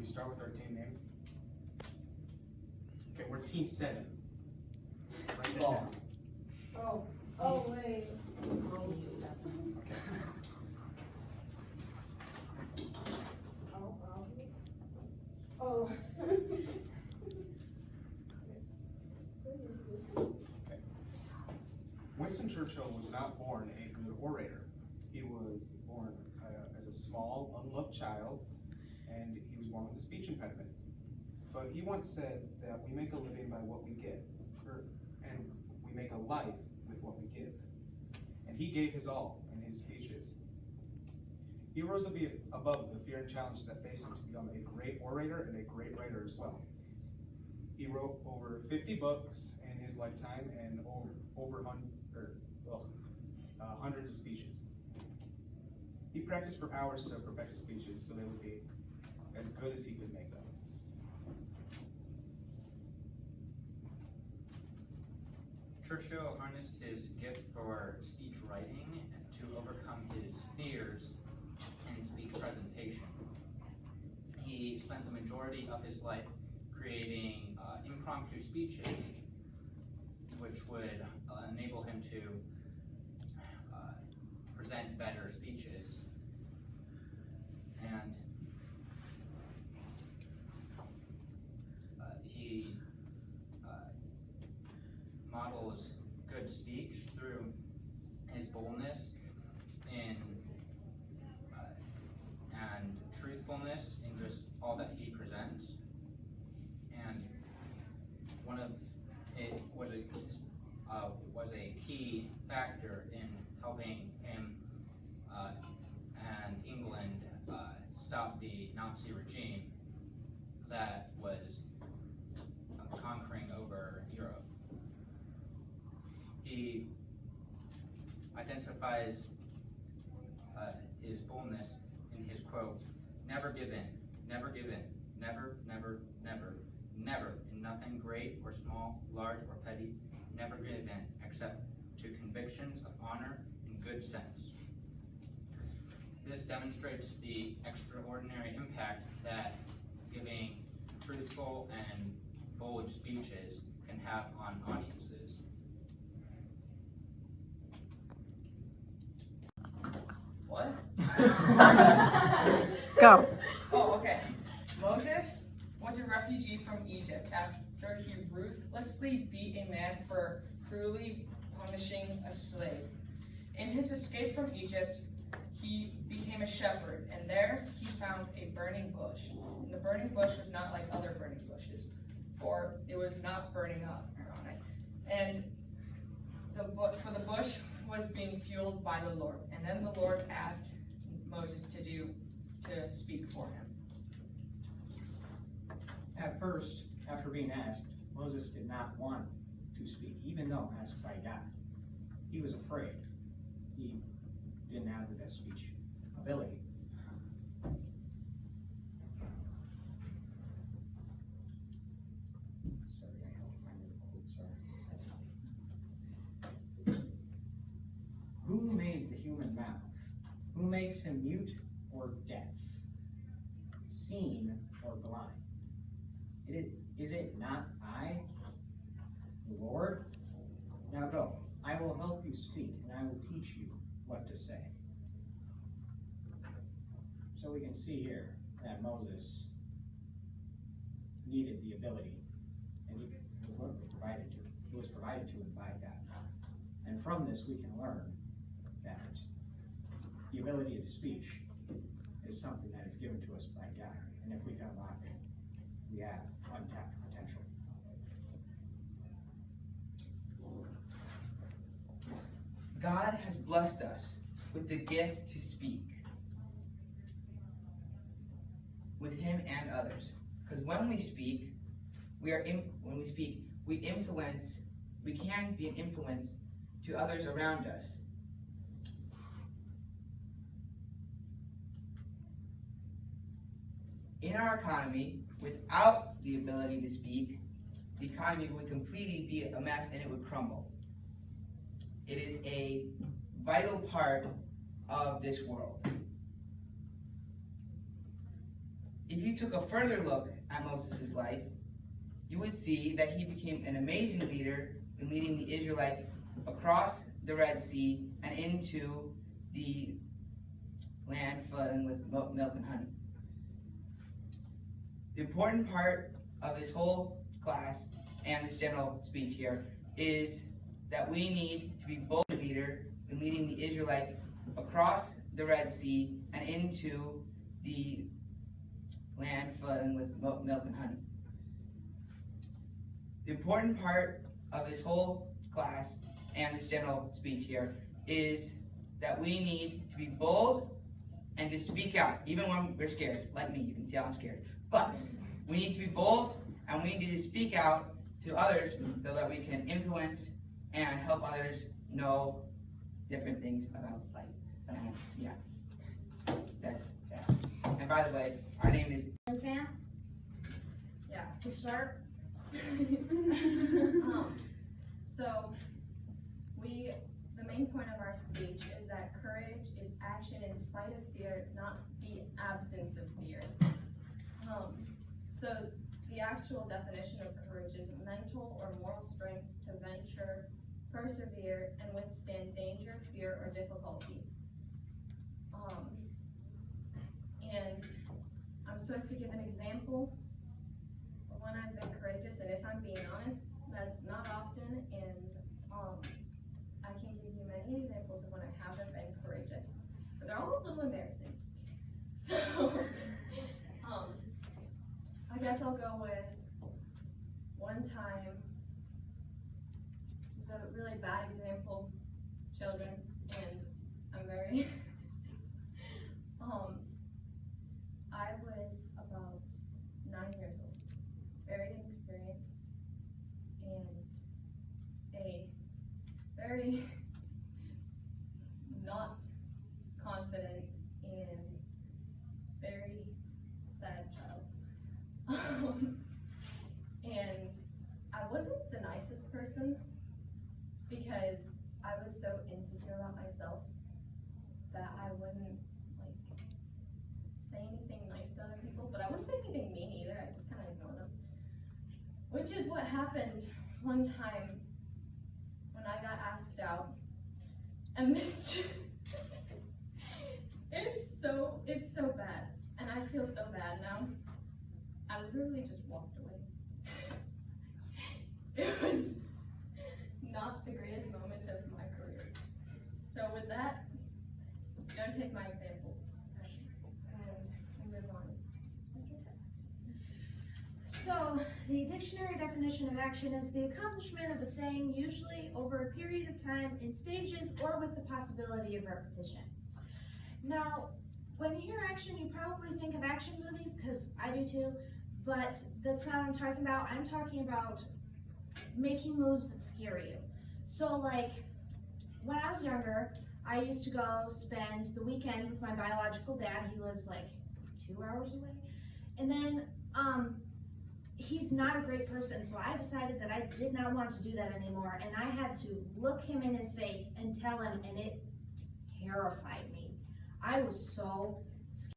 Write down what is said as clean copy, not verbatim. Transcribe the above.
we start with our team name? Okay, we're Team 7. Write that down. Oh, wait. Okay. Oh. Winston Churchill was not born a good orator. He was born as a small, unloved child, and he was born with a speech impediment. But he once said that we make a living by what we give, and we make a life with what we give. And he gave his all in his speeches. He rose above the fear and challenge that faced him to become a great orator and a great writer as well. He wrote over 50 books in his lifetime and over hundreds of speeches. He practiced for hours to perfect his speeches so they would be as good as he could make them. Churchill harnessed his gift for speech writing to overcome his fears in speech presentation. He spent the majority of his life creating impromptu speeches, which would enable him to present better speeches. And he models good speech through his boldness and truthfulness in just all that he presents. And one of it was a key factor in helping him and England stop the Nazi regime that was conquering over Europe. He identifies his boldness in his quote, "Never give in, never give in, never, never, never, never, in nothing great or small, large or petty, never give in, except to convictions of honor and good sense." This demonstrates the extraordinary impact that giving truthful and bold speeches can have on audiences. What? Go. Oh, okay. Moses was a refugee from Egypt after he ruthlessly beat a man for cruelly punishing a slave. In his escape from Egypt, he became a shepherd, and there he found a burning bush. And the burning bush was not like other burning bushes, for it was not burning up. Ironic. And the bush was being fueled by the Lord. And then the Lord asked Moses to speak for him. At first, after being asked, Moses did not want to speak, even though asked by God. He was afraid. He didn't have the best speech ability. Sorry, I helped find the quote, sorry. Who made the human mouth? Who makes him mute or deaf? Seen or blind? Is it not I, the Lord? Now go, I will help you speak, and I will teach you what to say. So we can see here that Moses needed the ability, and he was provided to him by God. And from this we can learn that the ability of speech is something that is given to us by God. And if we can unlock it, we have untapped potential. God has blessed us with the gift to speak with Him and others. Because when we speak, we can be an influence to others around us. In our economy, without the ability to speak, the economy would completely be a mess and it would crumble. It is a vital part of this world. if you took a further look at Moses' life, you would see that he became an amazing leader in leading the Israelites across the Red Sea and into the land flowing with milk and honey. The important part of this whole class and this general speech here is that we need to be bold leader in leading the Israelites across the Red Sea and into the land flowing with milk and honey. The important part of this whole class and this general speech here is that we need to be bold and to speak out, even when we're scared. Like me, you can tell I'm scared. But we need to be bold and we need to speak out to others so that we can influence and help others know different things about life. Yeah, that's that. And by the way, our name is Fan? Yeah. To start? So the main point of our speech is that courage is action in spite of fear, not the absence of fear. So the actual definition of courage is mental or moral strength to venture, persevere, and withstand danger, fear, or difficulty. And I'm supposed to give an example of when I've been courageous, and if I'm being honest, that's not often, and I can give you many examples of when I haven't been courageous, but they're all a little embarrassing. So, I guess I'll go with one time. This is a really bad example, children, and I'm very, I was about 9 years old, very inexperienced, and a very not confident and very sad child. And I wasn't the nicest person because I was so insecure about myself that I wouldn't say anything nice to other people, but I wouldn't say anything mean either. I just kind of ignored them, which is what happened one time when I got asked out, and this it's so bad, and I feel so bad now. I literally just walked away. It was not the greatest moment of my career. So with that, don't take my example, and move on. So, the dictionary definition of action is the accomplishment of a thing, usually over a period of time, in stages, or with the possibility of repetition. Now, when you hear action, you probably think of action movies, because I do too, but that's not what I'm talking about. I'm talking about making moves that scare you. So, like, when I was younger, I used to go spend the weekend with my biological dad. He lives like 2 hours away. And then, he's not a great person, so I decided that I did not want to do that anymore, and I had to look him in his face and tell him, and it terrified me. I was so